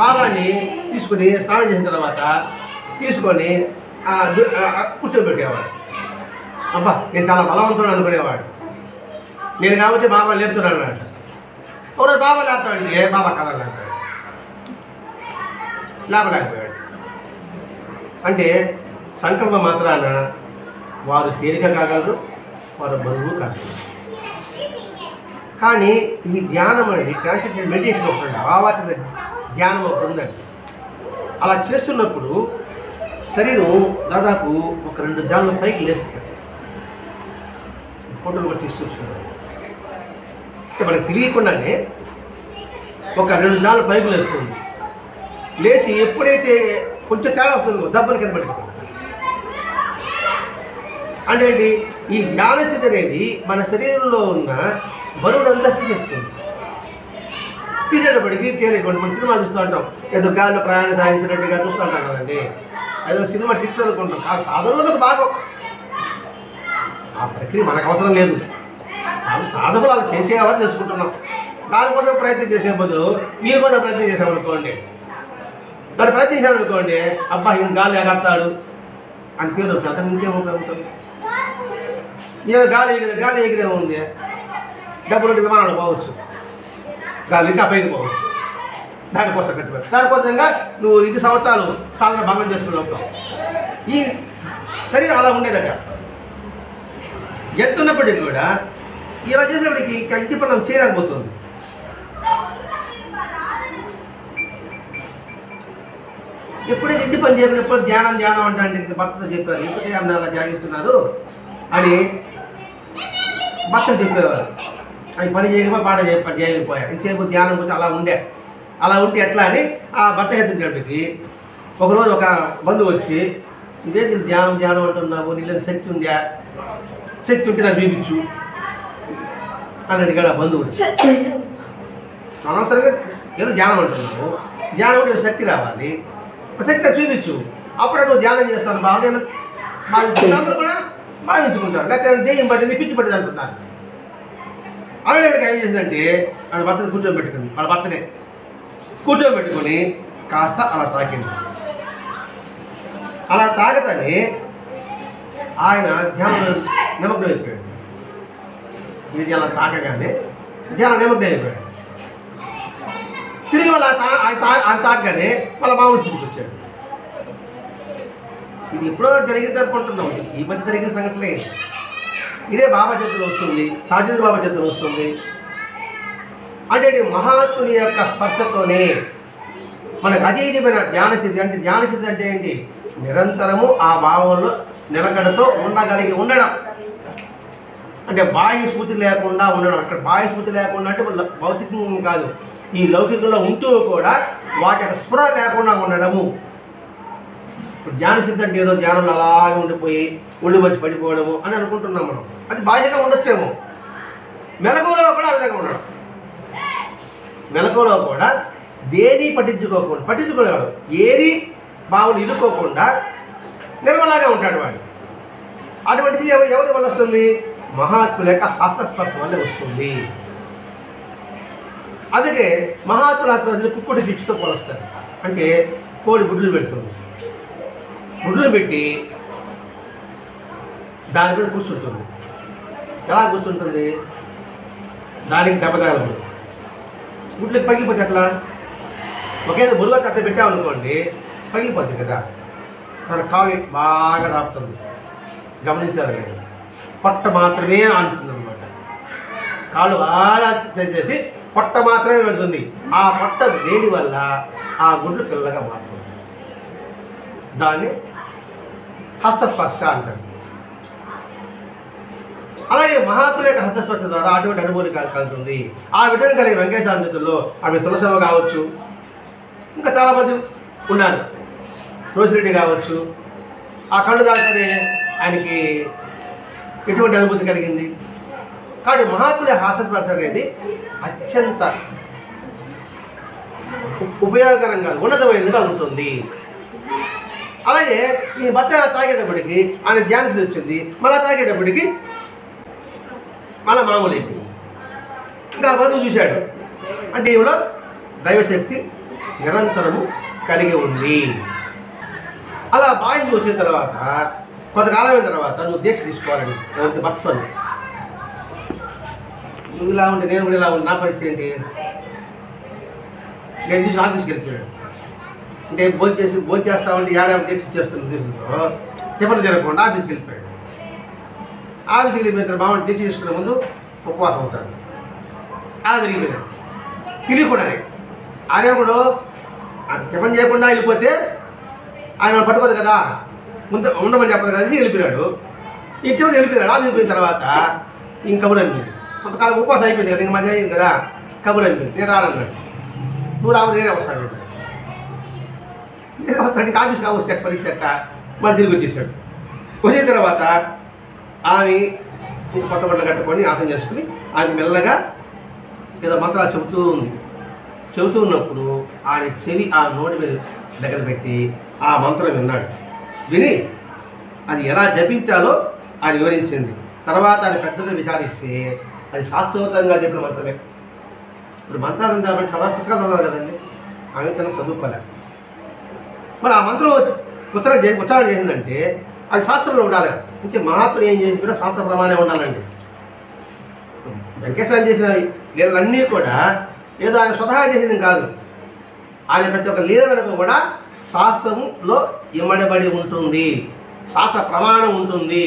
బాబాని తీసుకుని స్నానం చేసిన తర్వాత తీసుకొని కూర్చోబెట్టేవాడు. అబ్బా నేను చాలా బలవంతుడు అనుకునేవాడు. నేను కాబట్టి బాబా లేపుతున్నాను అన్నమాట. ఒకరోజు బాబా లేపుతాడు, ఏ బాబా కథలు లేపాడు, లేపలేకపోయాడు. అంటే సంకల్ప మాత్రాన వారు తేలిక కాగలరు, వారు బరువు కాగలరు. కానీ ఈ ధ్యానం అనేది కాన్సన్ట్రేషన్ మెడిటేషన్ ఒకటి, భావాతీత ధ్యానం ఒకటి ఉందండి. అలా చేస్తున్నప్పుడు శరీరం దాదాపు ఒక 2 జాన్ల పైకి లేస్తుంది. ఫోటోలు కూడా తీసి చూస్తున్నారు. మనకు తెలియకుండానే ఒక 2 జాన్ల పైకి లేస్తుంది. లేచి ఎప్పుడైతే కొంచెం తేడా వస్తుందో దెబ్బలు కింద పడిపోతుంది. అంటే ఏంటి, ఈ జ్ఞానస్థితి అనేది మన శరీరంలో ఉన్న బరువునంతా తీసేస్తుంది. తీసేటప్పటికి తేలిటువంటి మన సినిమా చూస్తూ ఉంటాం, ఏదో గాలిలో ప్రయాణం సాధించినట్టుగా చూస్తూ ఉంటాం కదండి. అదో సినిమా ట్రిక్స్ అనుకుంటాం. ఆ సాధనలో భాగం. ఆ ప్రక్రియ మనకు అవసరం లేదు. వాళ్ళు సాధకులు అలా చేసేవారు చేసుకుంటున్నాం. దానికోసం ప్రయత్నం చేసే బదులు మీరు కోసం ప్రయత్నం చేసామనుకోండి, దాన్ని ప్రయత్నించామనుకోండి, అబ్బా ఈయన గాలి ఎగడతాడు అని పేరు వచ్చి అంతకు ఇంకేమో ఉంటుంది. ఈయన గాలి ఎగిరే ఉంది, డబ్బు నుండి విమానాలు పోవచ్చు, గాలి ఇంకా పైకి పోవచ్చు. దానికోసం కట్టుబడి దానికోసంగా నువ్వు 2 సంవత్సరాలు సాధన భాగం చేసుకుని ఉంటావు. ఈ శరీరం అలా ఉండేదట. ఎత్తున్నప్పటికీ కూడా ఇలా చేసేప్పటికి ఇంటి పనులు చేయలేకపోతుంది. ఎప్పుడైతే ఇంటి పని చేయకుండా ఎప్పుడు ధ్యానం అంటే భర్తతో చెప్పారు, ఎప్పుడే ఆమె అలా ధ్యానిస్తున్నారు అని భర్తలు చెప్పేవారు. అవి పని చేయకపోయి పాట చేయకపోయారు. ఇంతసేపు ధ్యానం గురించి అలా ఉంటే ఎట్లా అని ఆ భర్త హెచ్చరించేటికి ఒకరోజు ఒక బంధువు వచ్చి, ఇవేంటి ధ్యానం అంటున్నావు, నీళ్ళ శక్తి ఉందా, శక్తి ఉంటే నాకు చూపించు అని అడిగాడు ఆ బంధువు వచ్చి. అనవసరంగా ఏదో ధ్యానం అంటున్నావు, ధ్యానం ఉంటే శక్తి రావాలి, శక్తి చూపించు, అప్పుడే నువ్వు ధ్యానం చేస్తాను బాగుండే భావించుకుంటారు కూడా భావించుకుంటారు, లేకపోతే దెయ్యం పట్టింది పిచ్చి పట్టింది అనుకుంటారు. అలాంటి ఏం చేసిందంటే ఆయన భర్తని కూర్చోబెట్టుకుంది. వాళ్ళ భర్తనే కూర్చోబెట్టుకొని కాస్త అలా తాకింది. అలా తాగతని ఆయన ధ్యానంలో నిమగ్నం అయిపోయాడు. ఇది అలా తాకగానే ధ్యానం నిమగ్నం అయిపోయాడు. తిరిగి వాళ్ళ ఆయన తాకగానే వాళ్ళ మామూలు స్థితికి వచ్చాడు. ఇది ఎప్పుడో జరిగింది అనుకుంటున్నాం, ఈ మధ్య జరిగిన సంఘటనలే. ఇదే బాబా చేతులు వస్తుంది, తాజేంద్ర బాబా చేతులు వస్తుంది. అంటే మహాత్ముని యొక్క స్పర్శతోనే మనకు అతీతమైన ధ్యానస్థితి. అంటే ధ్యానస్థితి అంటే ఏంటి, నిరంతరము ఆ భావంలో నిలకడతో ఉండడం. అంటే బాహ్య స్ఫూర్తి లేకుండా ఉండడం. అక్కడ బాహ్య స్ఫూర్తి లేకుండా అంటే భౌతికం కాదు, ఈ లౌకికంలో ఉంటూ కూడా వాటి యొక్క స్పృహ లేకుండా ఉండడము. ఇప్పుడు ధ్యానస్థితి అంటే ఏదో ధ్యానంలో అలాగే ఉండిపోయి ఒళ్ళు మంచి పడిపోవడము అని అనుకుంటున్నాం మనం. అది బాహ్యంగా ఉండొచ్చేమో. మెలకువలో కూడా ఆ విధంగా ఉండడం. మెలకువలో కూడా దేని పట్టించుకోలేదు, ఏది బావులు ఇరుక్కోకుండా నిర్మలాగా ఉంటాడు వాడు. అటువంటిది ఎవరి వల్ల వస్తుంది, మహాత్ముల యొక్క హస్తస్పర్శ వల్ల వస్తుంది. అందుకే మహాత్ముల హస్తస్పర్శ కుక్కుడి దిచ్చుతో పోలుస్తారు. అంటే కోడి గుడ్లు పెడుతుంది, గుడ్లు పెట్టి దాని మీద కూర్చుంటుంది. ఎలా కూర్చుంటుంది, దానికి దెబ్బతగలదు, గుడ్లకి పగిలిపోతే ఎట్లా, ఒకేదో బురువ కట్ట పెట్టామనుకోండి పగిలిపోతుంది కదా. తన కావి బాగా రాపుతుంది, గమనించారు లేదు, పొట్ట మాత్రమే ఆనుతుంది అనమాట. కాళ్ళు బాగా చేసి పొట్ట మాత్రమే వెళ్తుంది. ఆ పొట్ట వేడి వల్ల ఆ గుడ్లు పిల్లగా మారుతుంది. దాన్ని హస్తస్పర్శ అంటారు. అలాగే మహాత్ముల యొక్క హస్తస్పర్శ ద్వారా అటువంటి అనుభూతి కలుగుతుంది. ఆ విటమిన్ కలిగిన వెంకటేశ్వర చేతుల్లో ఆమె తులసమ్మ కావచ్చు, ఇంకా చాలామంది ఉన్నారు, రోసిరెడ్డి కావచ్చు. ఆ కళ్ళు దాకానే ఆయనకి ఎటువంటి అనుభూతి కలిగింది. కాబట్టి మహాత్ముల హస్తస్పర్శ అనేది అత్యంత ఉపయోగకరంగా ఉన్నతమైనది కలుగుతుంది. అలాగే ఈ బచ్చ తాగేటప్పటికి ఆయన ధ్యానస్థితి వచ్చింది, మళ్ళీ తాగేటప్పటికి మళ్ళీ మామూలు అయిపోయింది. ఇంకా బంధువు చూశాడు అంటే ఈవిడ దైవశక్తి నిరంతరము కలిగి ఉంది. అలా బాధ్యత వచ్చిన తర్వాత కొంతకాలం అయిన తర్వాత నువ్వు దీక్ష తీసుకోవాలని ఎవరికి భక్తులు, నువ్వు ఇలా ఉంటే నేను కూడా ఇలా ఉంటే నా పరిస్థితి ఏంటి, నేను తీసి ఆఫీస్కి వెళ్ళిపోయాడు. అంటే భోజనం చేస్తామంటే ఏడాది దీక్ష చేస్తున్న ఉద్దేశంతో టిఫిన్ జరగకుండా ఆఫీస్కి వెళ్ళిపోయాడు. ఆఫీస్కి వెళ్ళిపోయిన తర్వాత బాగుంటే దీక్ష చేసుకునే ముందు ఉపవాసం అవుతాడు. అలా జరిగిపోయింది తెలియకుండానే. ఆయన కూడా టిఫిన్ చేయకుండా వెళ్ళిపోతే ఆయన పట్టుకోదు కదా, ముందు ఉండమని చెప్పదు కదా, వెళ్ళిపోయాడు. ఈ టిఫిన్ వెళ్ళిపోయాడు. అది వెళ్ళిపోయిన తర్వాత ఇంక కబురు అనిపింది. కొంతకాలం ఉపవాసం అయిపోయింది కదా, ఇంక మధ్య అయింది కదా, కబురు అనిపింది. నేను రానన్నాడు. నువ్వు రావు, నేనే వస్తాడు. నేను వస్తాను, ఆఫీస్కి వస్తే పరిస్థితి ఎట్ట, మళ్ళీ తిరిగి వచ్చేసాడు. వచ్చిన తర్వాత ఆమె ఇంక కొత్త బట్టలు కట్టుకొని ఆసనం చేసుకుని ఆమె మెల్లగా ఏదో మంత్రాలు చెబుతూ ఉన్నప్పుడు ఆయన చెవి ఆ నోటి మీద దగ్గర పెట్టి ఆ మంత్రం విన్నాడు. విని అది ఎలా జపించాలో ఆయన వివరించింది. తర్వాత ఆయన పెద్దలు విచారిస్తే అది శాస్త్రోక్తంగా చెప్పిన మంత్రమే. ఇప్పుడు మంత్రాలు కాబట్టి చాలా పుస్తకాలు చదవాలి కదండి, ఆమె తనకు చదువుకోలే. మరి ఆ మంత్రం ఉచ్చారణ చేసిందంటే అది శాస్త్రంలో ఉండాలి. అంటే మహాత్ములు ఏం చేసి కూడా శాస్త్ర ప్రమాణం ఉండాలండి. వెంకటేశ్వర చేసిన లీలలన్నీ కూడా ఏదో ఆయన స్వతహా చేసింది కాదు. ఆయన ప్రతి ఒక్క లీల వెనుక కూడా శాస్త్రంలో ఇమ్మడబడి ఉంటుంది, శాస్త్ర ప్రమాణం ఉంటుంది.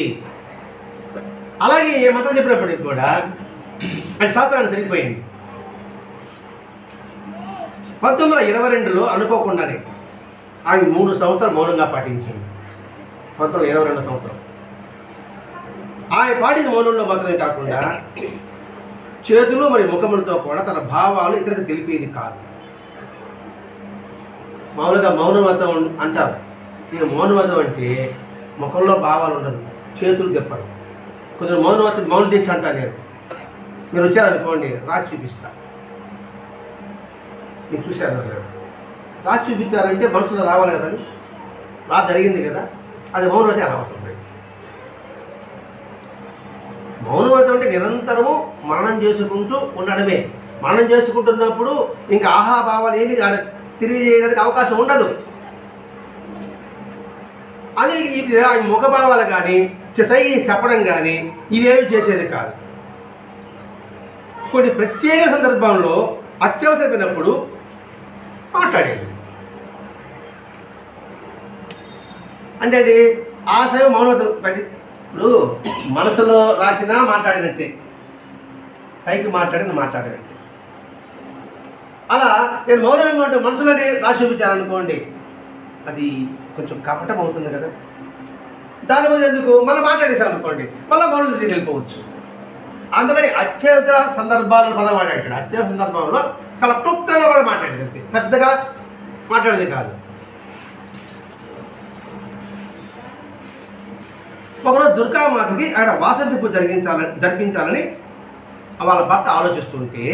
అలాగే ఏ మంత్రం చెప్పినప్పటికీ కూడా అది శాస్త్రాన్ని సరిపోయింది. 1922లో అనుకోకుండానే ఆమె 3 సంవత్సరాలు మౌనంగా పాటించింది. 1922 సంవత్సరం ఆమె పాటిన మౌనంలో మాత్రమే కాకుండా చేతులు మరియు ముఖములతో కూడా తన భావాలు ఇతరులకు తెలిపేది కాదు. మామూలుగా మౌనవ్రతం అంటారు. నేను మౌనవ్రతం అంటే ముఖంలో భావాలు ఉండదు, చేతులు చెప్పరు. కొంచెం మౌన దీక్ష అంటాను నేను. మీరు వచ్చారనుకోండి, రాసి చూపిస్తా. మీరు చూశారు, రాసి చూపించారంటే మనసులో రావాలి కదా, రాసి జరిగింది కదా, అది మౌనవ్రతం అలా అవుతుంది. మౌనవ్రతం అంటే నిరంతరము మరణం చేసుకుంటూ ఉండడమే. మరణం చేసుకుంటున్నప్పుడు ఇంకా ఆహాభావాలు ఏమి తెలియజేయడానికి అవకాశం ఉండదు. అది ఇది ముఖభావాలు కానీ సైని చెప్పడం కానీ ఇవేమి చేసేది కాదు. కొన్ని ప్రత్యేక సందర్భంలో అత్యవసరమైనప్పుడు మాట్లాడేది. అంటే అది ఆ సమయం మౌనవ్రతం బట్టి ఇప్పుడు మనసులో రాసినా మాట్లాడినట్టే, పైకి మాట్లాడినట్టే. అలా నేను మౌనంగా ఉంటే మనసులోనే రాసి చూపించాలనుకోండి, అది కొంచెం కపటం అవుతుంది కదా. దాని మీద ఎందుకు మళ్ళీ మాట్లాడేసాం అనుకోండి, మళ్ళీ మౌనం తిరిగి వెళ్ళిపోవచ్చు. అందుకని అత్యవసర సందర్భాలను పదం మాట్లాడాడు. అత్యవసర సందర్భంలో చాలా క్లుప్తంగా కూడా మాట్లాడేది, అంతే, పెద్దగా మాట్లాడేది కాదు. ఒకరోజు దుర్గామాతకి ఆయన వాసంతి పూజ జరిపించాలని వాళ్ళ భర్త ఆలోచిస్తుంటే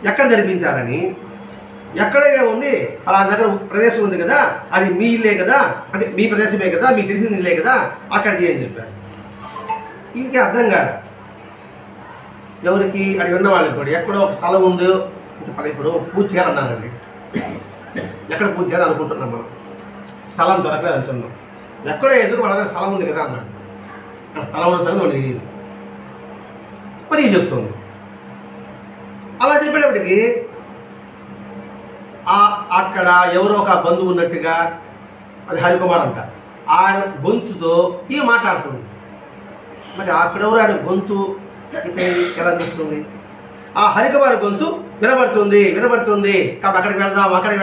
ఎక్కడ జరిపించాలని, ఎక్కడే ఉంది అలా దగ్గర ప్రదేశం ఉంది కదా, అది మీ ఇల్లే కదా, అంటే మీ ప్రదేశమే కదా, మీకు తెలిసిన ఇల్లే కదా, అక్కడ చేయని చెప్పారు. ఇంకే అర్థం కాదు ఎవరికి, అది ఉన్న వాళ్ళకి కూడా. ఎక్కడో ఒక స్థలం ఉందో ఇప్పుడు పూజ చేయాలన్నానండి, ఎక్కడ పూజ చేయాలి అనుకుంటున్నాం, మనం స్థలం దొరకలేదు అంటున్నాం. ఎక్కడో ఎందుకు మన దగ్గర స్థలం ఉంది కదా అన్నాడు. అక్కడ స్థలం ఉన్న సంగతి మనకి తెలియదు, మరి ఏం చెప్తుంది. అలా చెప్పేటప్పటికి అక్కడ ఎవరో ఒక బంధువు ఉన్నట్టుగా, అది హరికుమార్ అంట, ఆయన గొంతుతో ఇవి మాట్లాడుతుంది. మరి అక్కడెవరు ఆయన గొంతు ఎలా తెలుస్తుంది? ఆ హరికుమార్ గొంతు వినబడుతుంది కాబట్టి అక్కడికి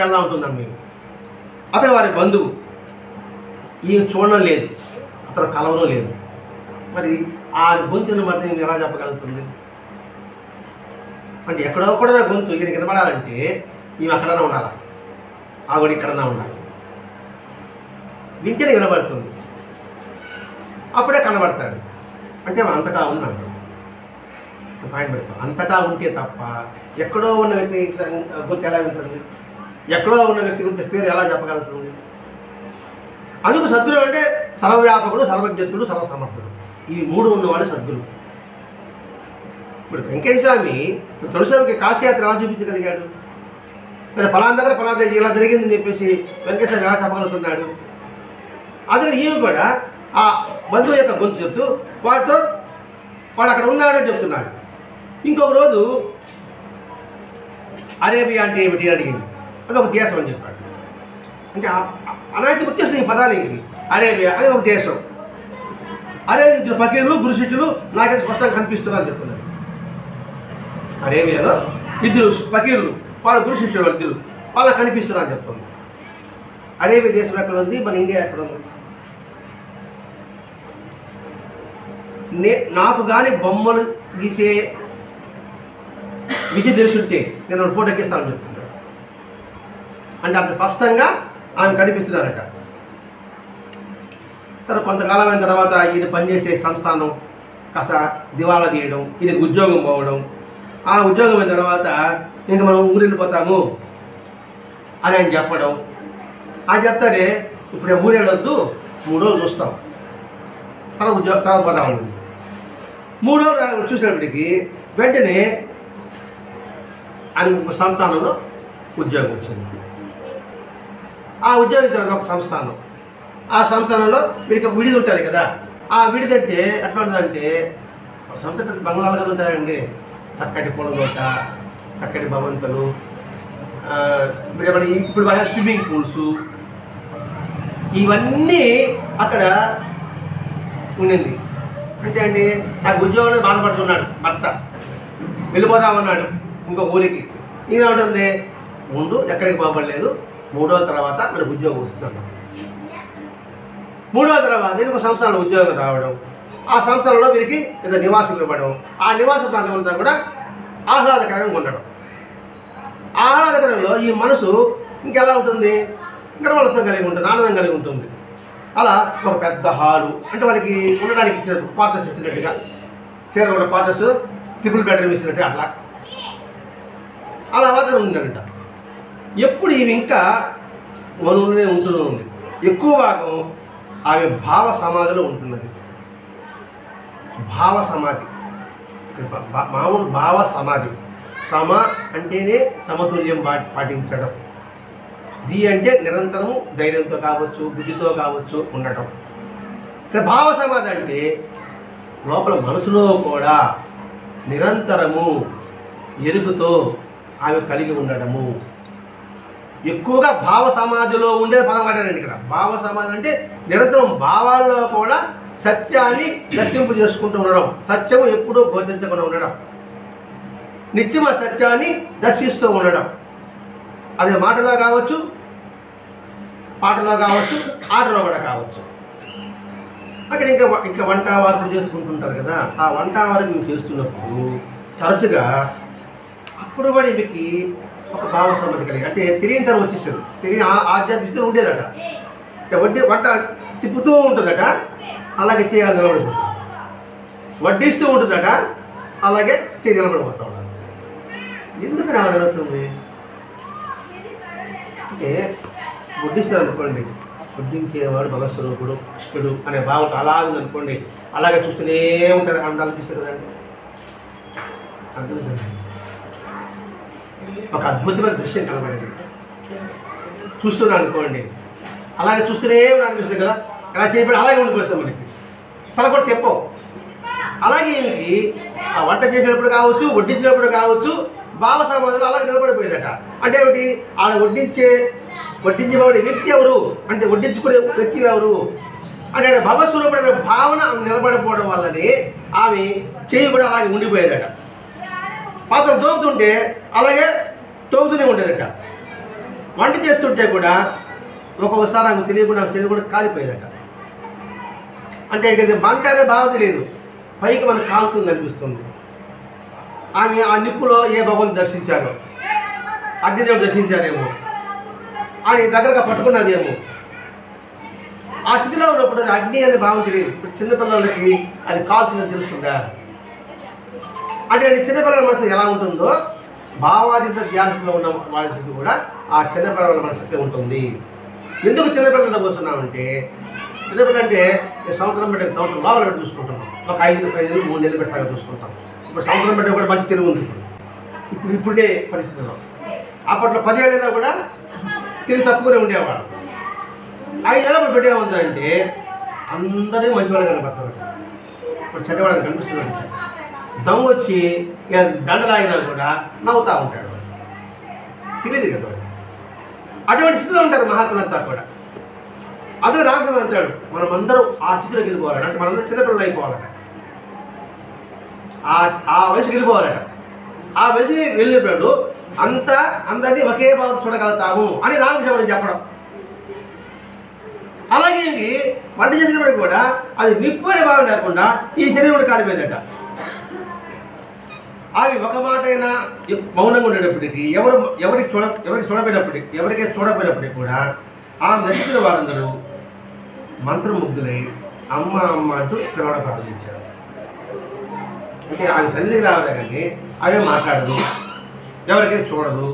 వెళ్దాం అంటున్నాం మేము. అతను వారి బంధువు, ఈయన చూడడం లేదు, అతను కలవడం లేదు. మరి ఆ గొంతుని బట్టి నేను ఎలా చెప్పగలుగుతుంది? అంటే ఎక్కడో కూడా గొంతు ఈయనకి వినబడాలంటే ఈమె అక్కడన్నా ఉండాలి, ఆవిడ ఇక్కడన్నా ఉండాలి. వింటేనే వినబడుతుంది, అప్పుడే కనబడతాడు. అంటే అంతటా ఉన్నాడు, పాయింట్ పెడతాం. అంతటా ఉంటే తప్ప ఎక్కడో ఉన్న వ్యక్తి గుర్తు ఎలా ఉంటుంది? ఎక్కడో ఉన్న వ్యక్తి గురించి పేరు ఎలా చెప్పగలుగుతుంది? అందుకు సద్గురు అంటే సర్వవ్యాపకుడు, సర్వజ్ఞతుడు, సర్వసమర్థుడు, ఈ 3 ఉన్నవాడు సద్గురు. ఇప్పుడు వెంకటస్వామి తులసికి కాశీయాత్ర ఎలా చూపించగలిగాడు? లేదా ఫలానా దగ్గర ఫలానా ఇలా జరిగిందని చెప్పేసి వెంకటస్వామి ఎలా చెప్పగలుగుతున్నాడు? అదే ఈమె కూడా ఆ బంధువు యొక్క గొంతు చెప్తూ వాడు అక్కడ ఉన్నాడని చెప్తున్నాడు. ఇంకొక రోజు అరేబియా అంటే ఏమిటి అడిగింది, అదొక దేశం అని చెప్పాడు. అంటే అనాయకు వచ్చేసిన ఈ పదాలు ఏంటి? అరేబియా అది ఒక దేశం. అరేబియా ఇద్దరు ఫకీర్లు గురు శిష్యులు నాకైతే స్పష్టంగా కనిపిస్తున్నారని చెప్తున్నారు. అరేబియాలో ఇద్దరు ఫకీర్లు, వాళ్ళ గురు శిష్యులు ఇద్దరు వాళ్ళకి కనిపిస్తున్నారు అని చెప్తుంది. అరేబియా దేశం ఎక్కడ ఉంది, మన ఇండియా ఎక్కడ ఉంది? నాకు కానీ బొమ్మలు గీసే విద్య తెలుసుంటే నేను ఫోటో ఎక్కిస్తానని చెప్తున్నాడు. అంటే అంత స్పష్టంగా ఆమె కనిపిస్తున్నారట. తర్వాత కొంతకాలం అయిన తర్వాత ఈయన పనిచేసే సంస్థానం కాస్త దివాళా తీయడం, ఈయనకు ఉద్యోగం పోవడం, ఆ ఉద్యోగం అయిన తర్వాత ఇంకా మనం ఊరెళ్ళిపోతాము అని ఆయన చెప్పడం. ఆయన చెప్తారే ఇప్పుడు ఊరెళ్ళొద్దు, 3 రోజులు చూస్తాం, తర్వాత పోదామండి. 3 రోజులు చూసినప్పటికీ వెంటనే ఆయన సంస్థానంలో ఉద్యోగం వచ్చింది. ఆ ఉద్యోగం తర్వాత ఒక సంస్థానం, ఆ సంస్థానంలో మీకు విడిది ఉంటుంది కదా, ఆ విడిదంటే ఎట్లా ఉంటుందంటే సంస్థ బంగ్లాలు కదా ఉంటాయండి, చక్కటి పొలదోట, చక్కటి భవంతులు, ఇప్పుడు స్విమ్మింగ్ పూల్స్, ఇవన్నీ అక్కడ ఉండింది. అంటే అండి ఆ ఉద్యోగంలో బాధపడుతున్నాడు భర్త, వెళ్ళిపోదామన్నాడు ఇంకో ఊరికి. ఏమవుతుంది, ముందు ఎక్కడికి బాగుపడలేదు, 3 రోజుల తర్వాత మనకు ఉద్యోగం వస్తున్నాడు. 3 రోజుల తర్వాత ఇంకొక సంస్థలో ఉద్యోగం రావడం, ఆ సంస్థలలో వీరికి ఏదో నివాసం ఇవ్వడం, ఆ నివాస ప్రాంతం అంతా కూడా ఆహ్లాదకరంగా ఉండడం. ఆహ్లాదకరంలో ఈ మనసు ఇంకెలా ఉంటుంది, గర్వలతో కలిగి ఉంటుంది, ఆనందం కలిగి ఉంటుంది. అలా ఒక పెద్ద హాలు, అంటే వాళ్ళకి ఉండడానికి ఇచ్చినట్టు క్వార్టర్స్ ఇచ్చినట్టుగా, కూడా క్వార్టర్స్ ట్రిపుల్ బెడ్రూమ్ ఇచ్చినట్టు అలా వాతావరణం ఉందంట. ఎప్పుడు ఇవి ఇంకా మనలోనే ఉంటూనే ఉంది. ఎక్కువ భాగం ఆమె భావ సమాధిలో ఉంటున్నది. భావ సమాధి, మామూలు భావ సమాధి. సమ అంటేనే సమతుల్యం పాటించడం, ది అంటే నిరంతరము ధైర్యంతో కావచ్చు, బుద్ధితో కావచ్చు ఉండటం. ఇక్కడ భావ సమాధి అంటే లోపల మనసులో కూడా నిరంతరము ఎరుగుతో ఆమె కలిగి ఉండడము. ఎక్కువగా భావ సమాధిలో ఉండేది పదం వాడారండి ఇక్కడ. భావ సమాధి అంటే నిరంతరం భావాల్లో కూడా సత్యాన్ని దర్శింపు చేసుకుంటూ ఉండడం, సత్యము ఎప్పుడూ బోధించకుండా ఉండడం, నిత్యం ఆ సత్యాన్ని దర్శిస్తూ ఉండడం. అదే మాటలో కావచ్చు, పాటలో కావచ్చు, ఆటలో కూడా కావచ్చు. అక్కడ ఇంకా వంట వార్పు చేసుకుంటుంటారు కదా, ఆ వంట వారికి మేము చేస్తున్నప్పుడు తరచుగా అప్పుడు కూడా మీకు ఒక భావ సమ్మతి కలిగి, అంటే తెలియని తరం వచ్చేసారు, తెలియని ఆధ్యాత్మికత ఉండేదట. వంట తిప్పుతూ ఉంటుందట, అలాగే చేయాలి నిలబడిపోతుంది, వడ్డిస్తూ ఉంటుందట, అలాగే చేయి నిలబడిపోతా ఉన్నారు. ఎందుకని అలా జరుగుతుంది అంటే, వడ్డిస్తారు అనుకోండి, వడ్డించేవాడు భగస్వరూపుడు కృష్ణుడు అనే భావంతో అలా ఉందనుకోండి, అలాగే చూస్తూనే ఉంటారు అని అనిపిస్తుంది కదండి. అర్థం ఒక అద్భుతమైన దృశ్యం కనబడింది, చూస్తున్నా అనుకోండి, అలాగే చూస్తూనే అనిపిస్తుంది కదా, ఎలా చేయబడి అలాగే ఉండిపోతాం మనకి, తల కూడా తెప్పవు. అలాగే ఈమెకి ఆ వంట చేసేటప్పుడు కావచ్చు, వడ్డించేటప్పుడు కావచ్చు, భావ సమాధిలో అలాగే నిలబడిపోయేదట. అంటే ఏమిటి, ఆడ వడ్డించబడే వ్యక్తి ఎవరు అంటే, వడ్డించుకునే వ్యక్తి ఎవరు అంటే భగవత్స్వరూపుడైన భావన నిలబడిపోవడం వల్లనే ఆమె చేయి కూడా అలాగే ఉండిపోయేదట. పాత్ర తోముతుంటే అలాగే తోముతూనే ఉండేదట. వంట చేస్తుంటే కూడా ఒక్కొక్కసారి ఆమెకు తెలియకుండా శరీరం కూడా కాలిపోయేదట. అంటే ఏంటంటే మంట అనే భావం తెలియదు, పైకి మనకు కాలుతుంది అనిపిస్తుంది. ఆమె ఆ నిప్పులో ఏ భగవంతుని దర్శించారో, అగ్నిదేవుడు దర్శించారేమో అని దగ్గరగా పట్టుకున్నదేమో. ఆ స్థితిలో ఉన్నప్పుడు అది అగ్ని అనే భావం తెలియదు. ఇప్పుడు చిన్నపిల్లలకి అది కాలుతుందని తెలుస్తుందా అంటే, చిన్నపిల్లల మనసు ఎలా ఉంటుందో భావాతీత ధ్యానంలో ఉన్న వాళ్ళ స్థితి కూడా ఆ చిన్నపిల్లల మనసు ఉంటుంది. ఎందుకు చిన్నపిల్లలు పోస్తున్నామంటే, చిన్నపిల్లలు అంటే సంవత్సరం పెట్టి సంవత్సరం లోపల పెట్టి చూసుకుంటున్నాం, ఒక 5 3 నెలలు పెట్టాక చూసుకుంటాం. ఇప్పుడు సంవత్సరం పెట్టి కూడా మంచి తెలివి ఉంది ఇప్పుడే పరిస్థితుల్లో. అప్పట్లో 10 ఏళ్ళైనా కూడా తెలివి తక్కువనే ఉండేవాడు. 5 ఏళ్ళప్పుడు పెట్టేముందంటే అందరినీ మంచివాళ్ళు కనపడతాడు, ఇప్పుడు చెడ్డవాళ్ళని కనిపిస్తున్నాడు. దమ్ము వచ్చి దండలాగినా కూడా నవ్వుతూ ఉంటాడు, తెలియదు కదా. అటువంటి స్థితిలో ఉంటారు మహాత్ములంతా కూడా. అదే రామకృష్ణ అంటాడు, మనం అందరం ఆ స్థితిలోకి వెళ్ళిపోవాలట. అంటే మనందరూ చిన్నపిల్లలు అయిపోవాలట, ఆ వయసుకి వెళ్ళిపోవాలట. ఆ వెలిసి వెళ్ళినప్పుడు అంతా అందరినీ ఒకే భావం చూడగలుగుతాము అని రామకృష్ణ చెప్పడం. అలాగే వంట చేసినప్పటికీ కూడా అది నిప్పు అనే భావం లేకుండా ఈ శరీరం కాలిపోయిందట. అవి ఒక మాట అయినా మౌనంగా ఉండేటప్పటికీ ఎవరికి చూడపోయినప్పటికీ కూడా ఆ నచ్చిన వారందరూ మంత్రముగ్ధులై అమ్మ అమ్మ అంటూ పిలవడం ప్రారంభించారు. అంటే ఆమె సన్నిధికి రావాలి కానీ అవే మాట్లాడదు, ఎవరికైతే చూడదు.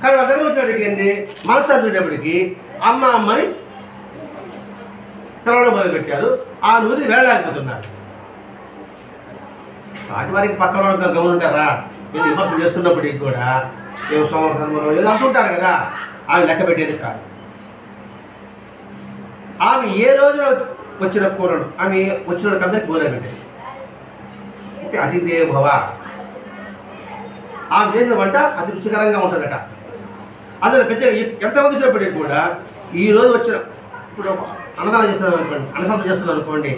కానీ వాళ్ళ దగ్గర వచ్చినప్పటికీ ఏంటి మనసు చూడేప్పటికీ అమ్మ అమ్మని పిలవడం మొదలుపెట్టారు. ఆ నూతిని వెళ్ళలేకపోతున్నారు. సాటి వారికి పక్కన గమనుంటారా వీళ్ళు విమర్శలు చేస్తున్నప్పటికీ కూడా ఏదో సోమవారం ఏదో అంటుంటారు కదా, ఆమె లెక్క పెట్టేది కాదు. ఆమె ఏ రోజున వచ్చిన కూరలు ఆమె వచ్చిన అందరికి కూర పెట్టేది. అంటే అతిథేభవ, ఆమె చేసిన వంట అతి రుచికరంగా ఉంటుందట. అందులో పెద్ద ఎంతమంది వచ్చినప్పటికీ కూడా ఈరోజు వచ్చిన ఇప్పుడు అన్నదానం చేస్తున్నాం అనుకోండి, అన్నదానం చేస్తున్నాం అనుకోండి,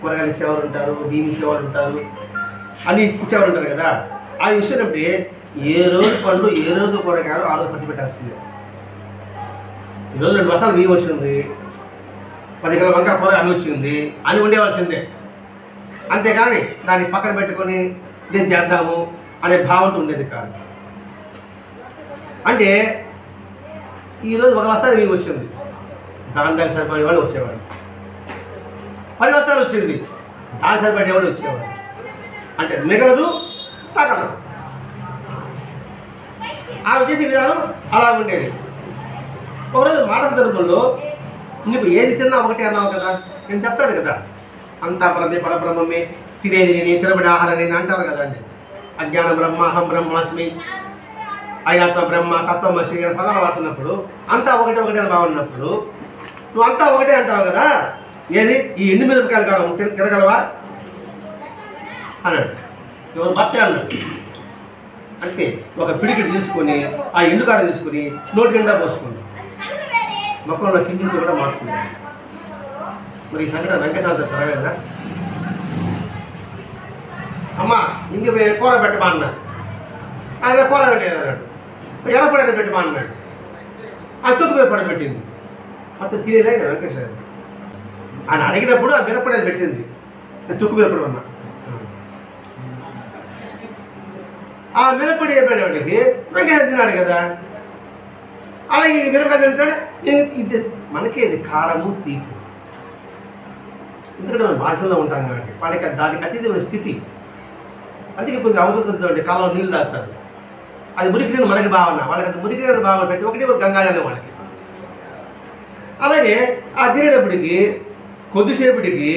కూరగాయలు ఇచ్చేవారు ఉంటారు, బియ్యం ఇచ్చేవారు ఉంటారు, అన్ని ఇచ్చేవారు ఉంటారు కదా. ఆ ఇచ్చినప్పుడు ఏ రోజు పండ్లు ఏ రోజు కూరగాయలు ఆ రోజు పట్టి పెట్టాల్సిందే. ఈరోజు 2 బస్తాలు బియ్యం వచ్చింది, 10 కిలోల వంకాయ కూర అని వచ్చింది అని ఉండేవాల్సిందే. అంతేగాని దాన్ని పక్కన పెట్టుకొని నేను చేద్దాము అనే భావంతో ఉండేది కాదు. అంటే ఈరోజు 1 బస్తాలు బియ్యం వచ్చింది, దానికి సరిపడే వాళ్ళు వచ్చేవాడు. 10 బస్తాలు వచ్చింది, దానికి సరిపడేవాడు వచ్చేవాడు. అంటే మిగలదు తగలదు. ఆమె చేసే విధానం అలా ఉండేది. ఒకరోజు మాట సందర్భంలో నీకు ఏది తిన్నా ఒకటే అన్నావు కదా, నేను చెప్తాను కదా, అంతా పరబ్రహ్మమే, తినేది నేను, తినబడి ఆహారం నేను అంటారు కదా అండి. అజ్ఞాన బ్రహ్మ, అహం బ్రహ్మాస్మి, అయాత్మ బ్రహ్మ, తత్వమసి అని పదాలు వాడుతున్నప్పుడు అంతా ఒకటే అని బాగున్నప్పుడు నువ్వు అంతా ఒకటే అంటావు కదా, ఏది ఈ ఎండు మిరపకాయలు కావడం తినగలవా అన్నాడు. ఎవరు భర్త అన్నాడు. అంటే ఒక పిడికిడి తీసుకొని ఆ ఎండుకాడ తీసుకొని నోటి నిండా పోసుకుంది, మొక్కల్లో కిందితో కూడా మార్చుకున్నాడు. మరి ఈ సంఘటన వెంకటేశ్వర తెరవేదా? అమ్మ ఇంక కూర పెట్టమా అన్నాడు. ఆయన కూర పెట్టేది అన్నాడు. ఎర్రపడైనా పెట్టమా అన్నాడు. ఆ తొక్కు మీద పడబెట్టింది. అతను తినేదే వెంకటేశ్వర. ఆయన అడిగినప్పుడు ఆ మిరపడేది పెట్టింది, తొక్కు మీద పడి ఉన్నా. ఆ మిరపడి వేపడేవాడికి వెంకటేశ్వర తిన్నాడు కదా, అలాగే ఈ మిరపకాయ తింటాడు. ఇది మనకే ఇది కారము తీపి, ఎందుకంటే మనం బాధ్యతలో ఉంటాం కాబట్టి వాళ్ళకి దానికి అతీతమైన స్థితి. అందుకే కొంచెం అవతూతుంది, కాలంలో నీళ్ళు తాగుతారు. అది మురికి నీళ్ళు మనకి భావన, వాళ్ళకి అది మురికి నీళ్ళు భావన పెట్టి ఒకటి గంగాజలం వాళ్ళకి. అలాగే ఆ తినేటప్పటికి కొద్దిసేపటికి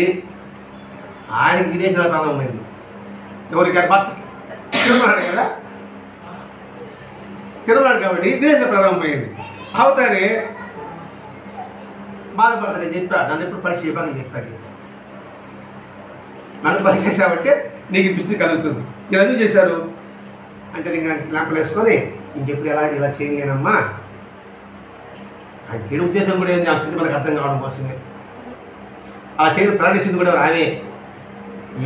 ఆయనకి తినేసిన ప్రారంభమైంది. ఎవరికి భర్తకి తిరుమలాడు కదా, తిరుమలాడు కాబట్టి తినేసిన ప్రారంభమైంది. అవుతానే బాధపడతా, నేను చెప్తా, నన్ను ఎప్పుడు పరీక్ష చెప్పాలని చెప్తాను. నన్ను పరీక్ష చేసావంటే నీకు దృష్టి కలుగుతుంది. ఇలా ఎందుకు చేశారు అంటే ఇంకా ల్యాంపులు వేసుకొని ఇంకెప్పుడు ఇలా చేయలేనమ్మా. ఆయన చేయడం ఉద్దేశం కూడా ఏంది, ఆ స్థితి మనకు అర్థం కావడం కోసమే. ఆ చేయడం ప్రాణిస్తుంది కూడా రానే.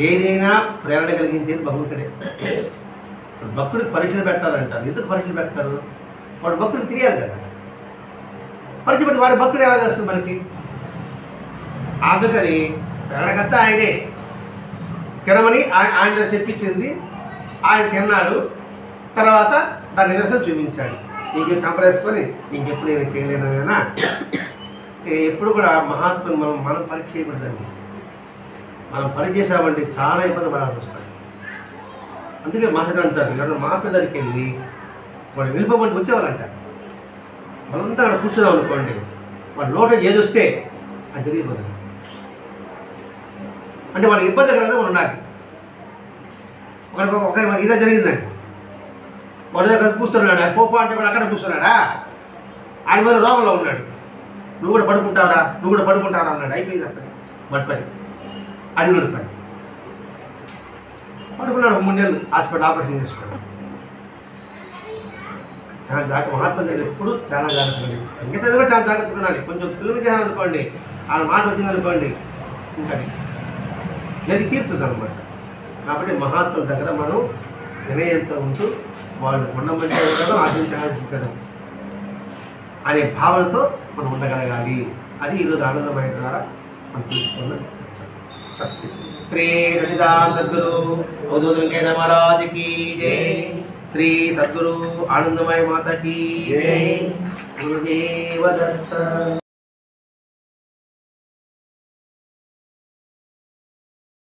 ఏదైనా ప్రేరణ కలిగించేది భగవంతుడే. భక్తుడికి పరీక్షలు పెడతారంటారు. ఎందుకు పరీక్షలు పెడతారు? వాడు భక్తుడికి తెలియాలి కదా. పరీక్ష పెట్టి వాడి భక్తుడు ఎలా చేస్తుంది మనకి? అందుకని ప్రేరణకర్త ఆయనే. తినమని ఆయన చెప్పించింది, ఆయన తిన్నాడు. తర్వాత దాని నిరసన చూపించాడు. ఇంకేం చంపలేసుకొని ఇంకెప్పుడు నేను చేయలేనైనా. ఎప్పుడు కూడా మహాత్ములు మనం పరీక్ష చేయకూడదండి. మనం పరీక్ష చేసామంటే చాలా ఇబ్బంది పడాల్సి వస్తుంది. అందుకే మాటలు అంటారు, ఎవరైనా మాత దగ్గరికి వెళ్ళి వాడు వెళ్ళిపోమంటే వచ్చేవాళ్ళంట. మనంతా అక్కడ కూర్చున్నాం అనుకోండి, వాడు నోట ఏది వస్తే అది తెలియదు. అంటే వాళ్ళకి ఇబ్బంది కదా ఉండాలి. ఒక ఇదే జరిగిందండి. వాడు దగ్గర కూర్చున్నాడు, ఆయన పోపా అంటే కూడా అక్కడ కూర్చున్నాడా, ఆయన మీద రోగంలో ఉన్నాడు. నువ్వు కూడా పడుకుంటావరా అన్నాడు. అయిపోయింది అక్కడ మట్పని అడిగిన పని పడుకున్నాడు. 3 నెలలు హాస్పిటల్ ఆపరేషన్ చేసుకున్నాడు. చాలా జాగ్రత్త. మహాత్మ గారు ఎప్పుడు చాలా జాగ్రత్తగా ఇంకా చదివే చాలా జాగ్రత్తగా ఉండాలి. కొంచెం పిల్లలు చేయాలనుకోండి, ఆయన మాట వచ్చిందనుకోండి, ఇంకా అది తీరుతుంది అనమాట. కాబట్టి మహాత్ముల దగ్గర మనం వినయంతో ఉంటూ వాళ్ళు ఉండమంటే ఉండడం, ఆశించడం అనే భావనతో మనం ఉండగలగాలి. అది ఈరోజు ఆనందమయ ద్వారా మనం తీసుకున్న స్వస్తి. శ్రీ సచిదానంద సద్గురు అవధూత వెంకయ్య మహారాజ్ की जय. శ్రీ సద్గురు ఆనందమయ మాత की जय. గురుదేవ దత్త.